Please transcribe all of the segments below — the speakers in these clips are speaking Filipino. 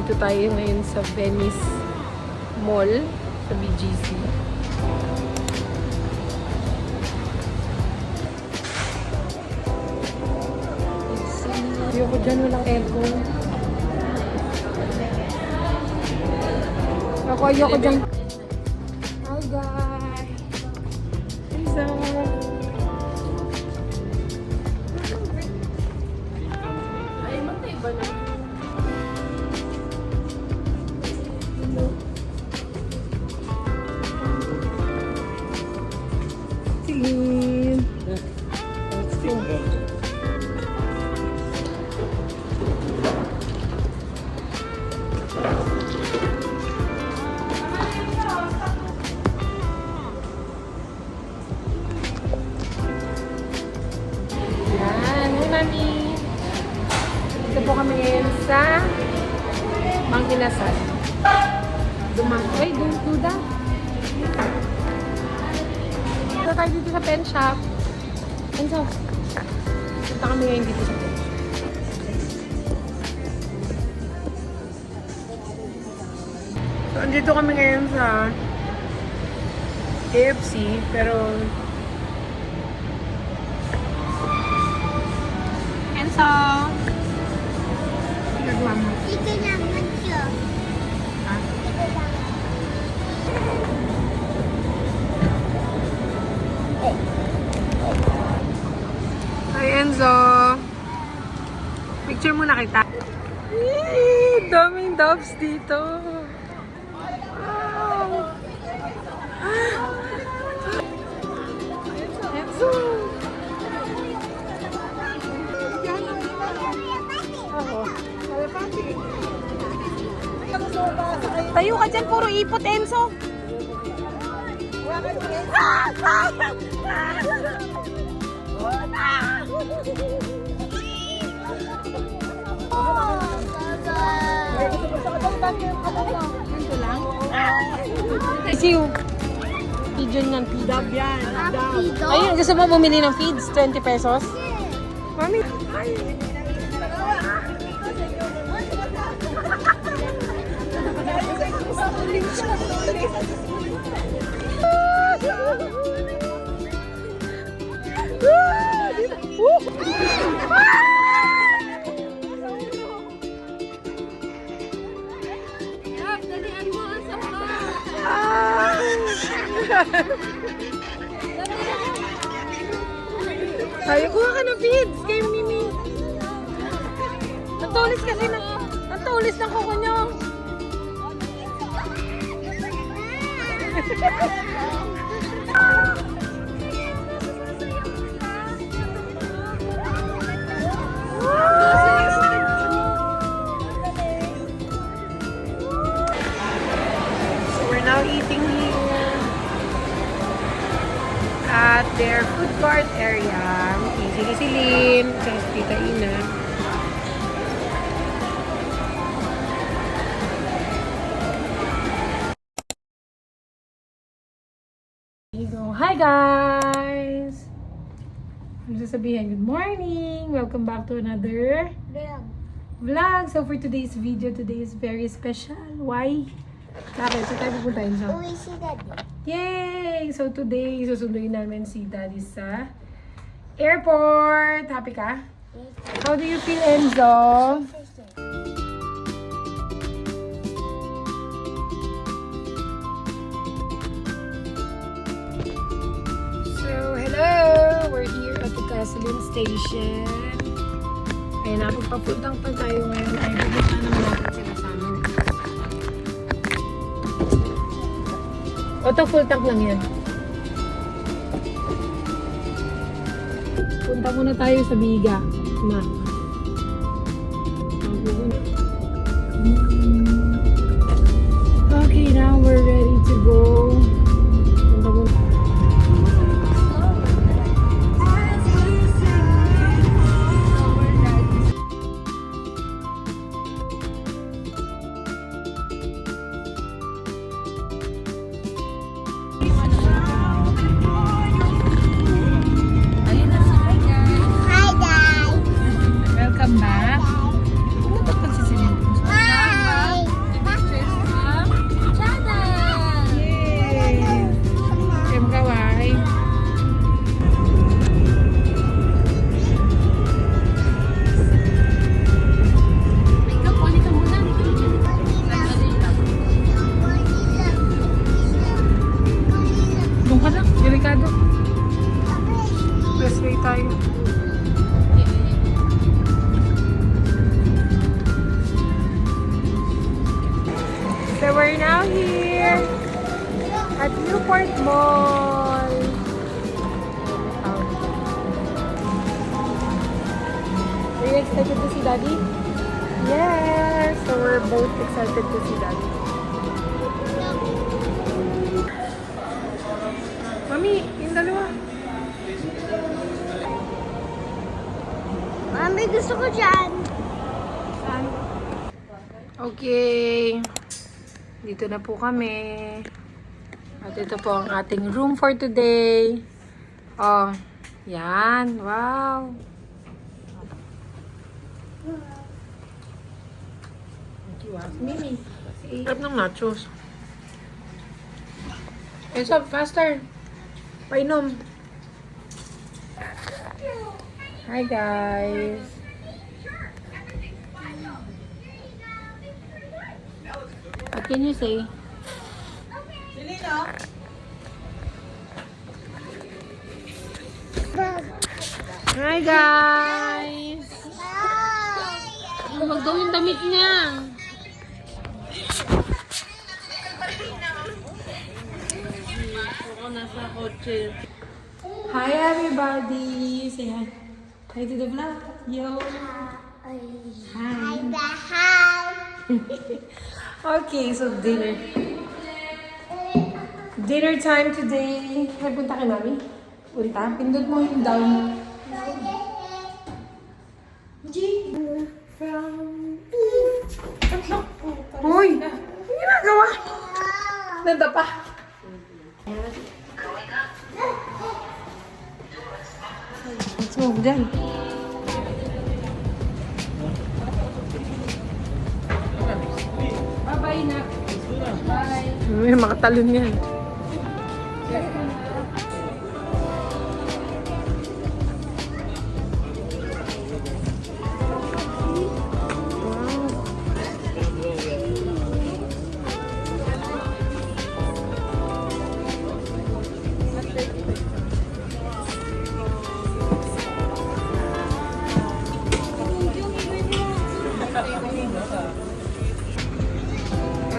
Nandito tayo ngayon sa Venice Mall sa BGC. Ayoko dyan, walang aircon. Ayoko dyan. Hi guys! Isa! Ay, magkaiba na. Tingin! Ito po kami ngayon sa Mangkinasal. Ay, duda. Ito tayo dito sa pen shop. Enzo, punta kami ngayon dito sa pen shop. So, andito kami ngayon sa KFC, pero Enzo! Nagmama. Ito naman siya. Ha? Hi Enzo! Picture muna kita. Yee! Daming doves dito. Wow! Enzo! Tayo ka dyan, puro ipot, Enzo. Ganito lang? Isiw. Pigeon yan, pigeon. Dab yan. Ayun, gusto mo bumili ng feeds? 20 pesos? Mami, ay. Sabi, kuha ka ng feeds kay Mimi. Nantulis kasi na. Nantulis ng kuko nyo. So we're now eating here at their food court area. Si Silin, sa Tita Ina. Hi guys! Ano sasabihin? Good morning! Welcome back to another vlog. So for today's video, today is very special. Why? Bakit? So tayo pupuntahin siya. Uwi si Daddy. Yay! So today, susunduin namin si Daddy sa airport. Happy ka? How do you feel, Enzo? We're here at the Gasoline Station. Kaya napagpapuntang pa tayo ngayon ay pupunta naman natin sila sa amin. Auto full tank lang yan. Punta muna tayo sa Biga. Okay, now we're ready to go. Punta muna. Hi, guys. Welcome back. Pumunta pa si Celine. Hi. delikado. Expressway tayo. So we're now here at Newport Mall. Are you excited to see Daddy? Yes! So we're both excited to see Daddy. Mami, yung dalawa. Mami, gusto ko dyan. Okay. Dito na po kami. At ito po ang ating room for today. Oh, yan. Wow. Mimi. Sarap ng nachos. Enzo, faster. Painom. Hi, guys. What can you say? Hi, guys. Huwag daw yung damit niya. Hi, everybody. Say hi. Hi to the vlog. Yo. Hi. Okay, so dinner. Dinner time today. Nagpunta kay Mami? Punta? Pindot mo yung down. Hoy! Ang ginagawa? Nadapa. Let's move dyan. Bye-bye na. Bye. May makatalon yan.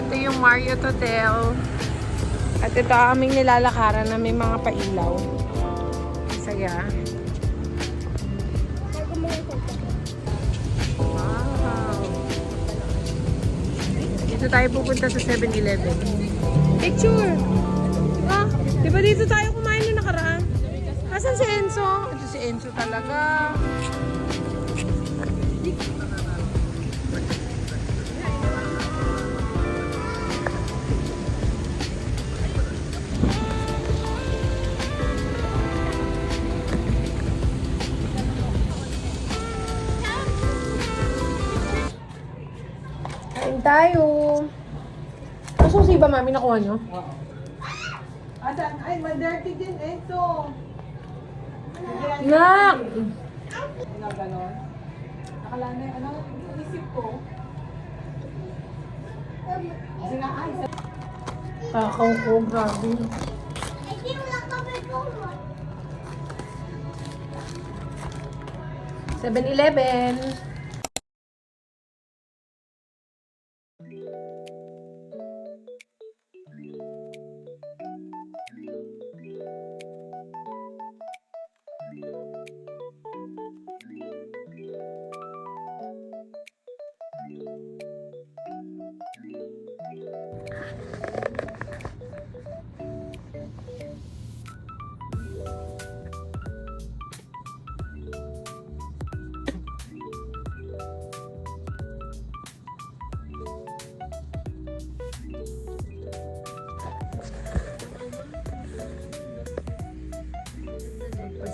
Ito yung Marriott Hotel. At ito ang aming nilalakaran na may mga pailaw. Saya. Wow. Dito tayo pupunta sa 7-Eleven. Picture! Ah, di ba dito tayo kumain nung nakaraan? Asan si Enzo? Ito si Enzo talaga. Kain tayo. Ang susi ba, Mami? Nakuha nyo? Oo. Asan? Ay, ma-dirty din, Enzo. Nak! Ano, ganon? Akala na yung ano, isip ko. Kasi nga, ay, Kakaw ko, grabe. 7-Eleven.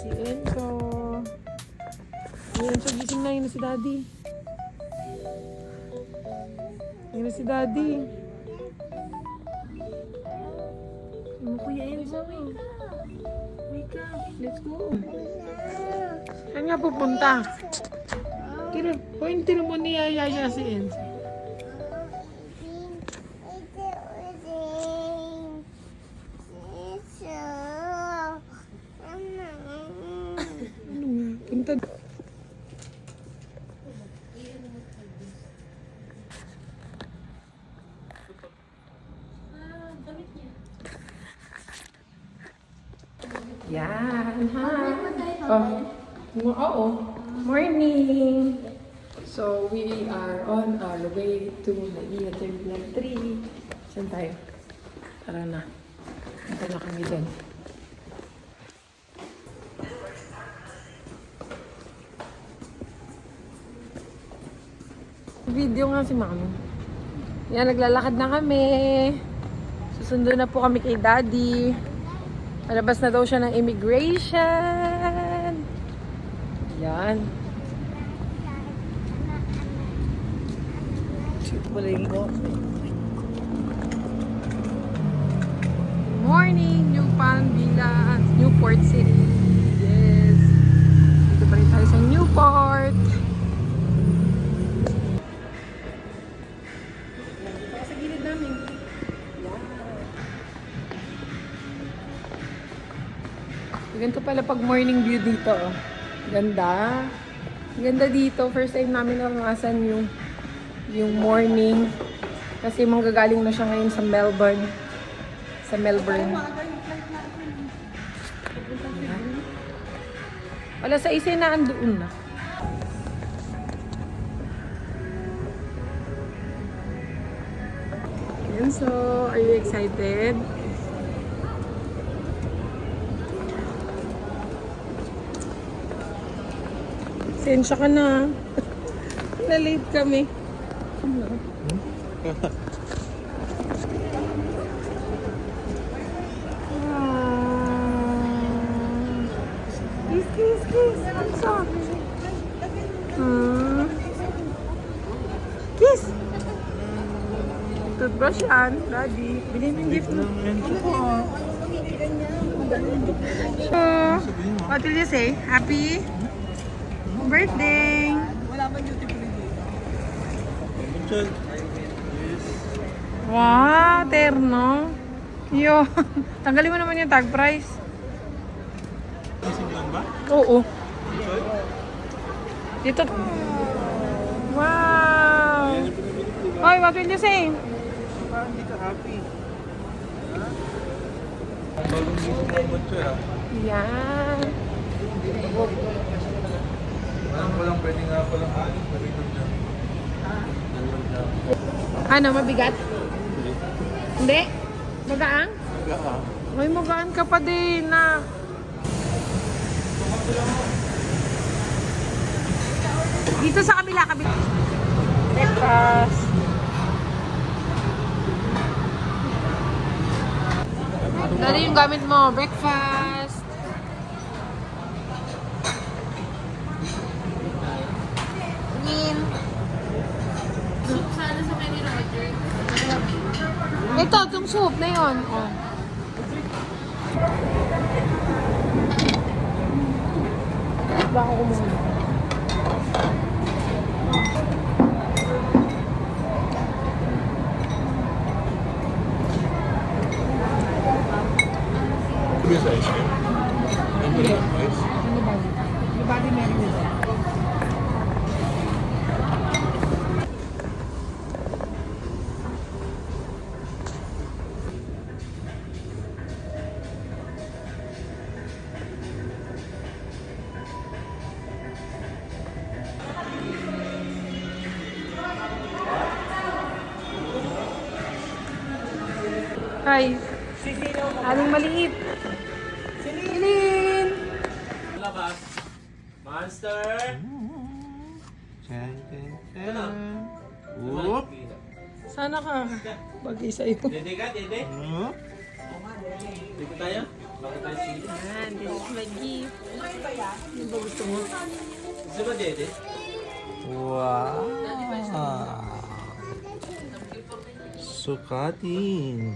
Si Enzo. Si Enzo, gising na. Yun na si Daddy. Yun na si Daddy. Ano Kuya Enzo? Wake up. Let's go. Saan nga pupunta? Tino mo niyayaya si Enzo. dito. Yan. Hi. Oo. Morning. So, we are on our way to Naiya Terminal 3. Saan tayo? Tara na. Punta na kami dun. Video nga si Mami. Yan, naglalakad na kami. Susundo na po kami kay Daddy. Malabas na daw siya ng immigration. Yan. Morning, New Palm Villas, Newport City. Yes. Dito pa rin tayo sa Newport. Sa gilid namin. Ganito pala pag morning view dito. Oh. Ganda. Ganda dito. First time namin naranasan yung morning. Kasi manggagaling na siya ngayon sa Melbourne. Sa Melbourne. Wala sa isa na andoon na. Yan, so, are you excited? Sensya ka na. Na-late kami. Kiss, kiss, kiss. Ang sabi. Kiss. Toothbrush yan, Daddy. Bilhin yung gift mo. So, what will you say? Happy birthday! Wala ba duty free dito? Wow, terno. Yo, tanggalin mo naman yung tag price. ba? Oo. Dito. Wow. Hoy, what will you say? Parang hindi ka happy. Bagong gising ng butcher ah. Yan. Walang pwede nga palang alis. Pwede dyan. Ano, mabigat? Hindi? Magaang? Gaha. Ay, magaan ka pa din na. Dito sa kabila. Breakfast. Dali yung gamit mo. Breakfast. Nin. Soup sana sa menu order. Ito, itong soup na yun. Oh. Ba ako kumuha? This ice cream. Ano ba yung ice? Ano ba? Yung body meron nito. Hi. Aling maliit. Silin! Labas. Monster! Chan, chan, chan. Whoop! Sana ka. Bagay sa'yo. Dede ka, dede? Whoop! Dito tayo? Bakit tayo sili? Yan, this is my gift. Ano ba gusto mo? Gusto ba dede? Wow! Sukatin.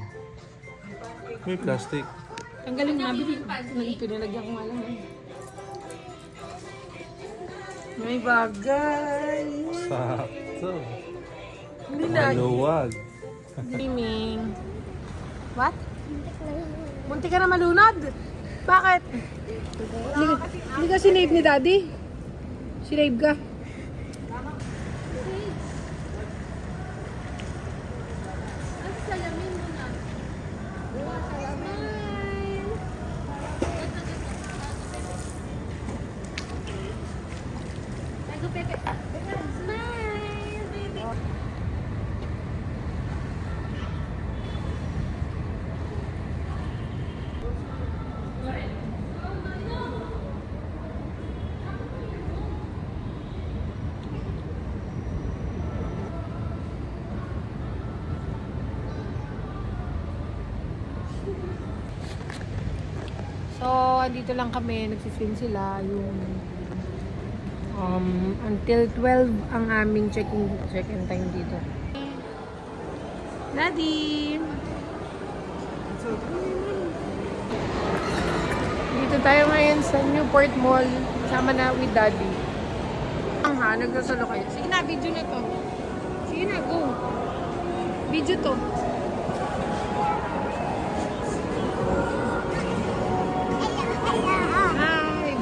May plastic. Ang galing nga, pinalagyan ko nga lang. May bagay. Sakto. Hindi na. Maluwag. Dreaming. What? Munti ka na malunod. Bakit? Hindi ka sinave ni Daddy? Si-live ka. Salamin mo na. Smile! Tago, Pepe. Smile, baby. So, andito lang kami. Nagsiswim sila. Yung until 12 ang aming check-in time dito. Daddy! Dito tayo ngayon sa Newport Mall. Kasama na with Daddy. Ang ha, nagsasalo kayo. Sige na, video na to. Sige na, go. Video to. Hi!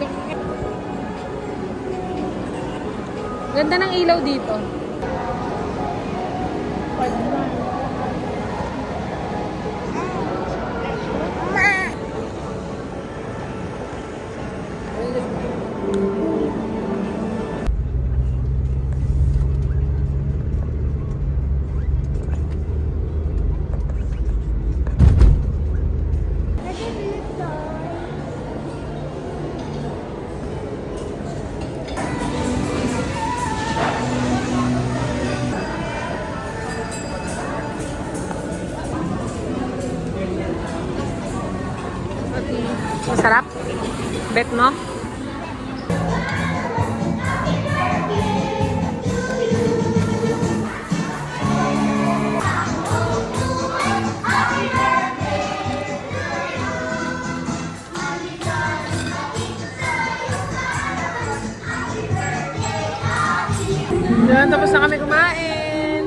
Ganda ng ilaw dito. Masarap? Bet mo? Yan, tapos na kami kumain.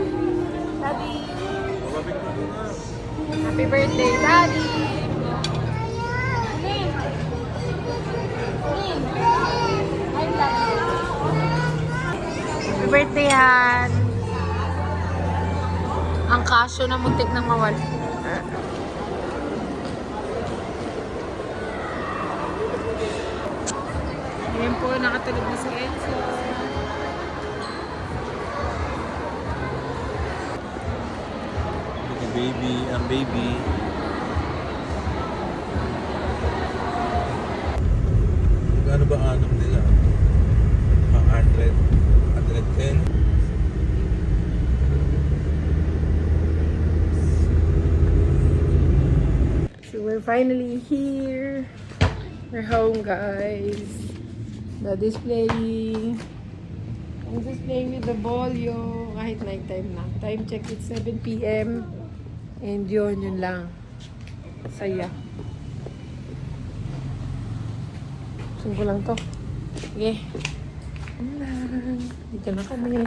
Daddy. Happy birthday, Daddy. Happy birthday, Han. Ang kasyo na muntik nang mawala. Ngayon po, nakatulog na si Enzo. Ang baby. Ano ba anak nila? 110. So we're finally here. We're home, guys. Daddy's playing. I'm just playing with the bolyo. Kahit nighttime na. Time check, it's 7 p.m. And yun lang. Saya. Gusto ko lang to. Sige. Dito na kami.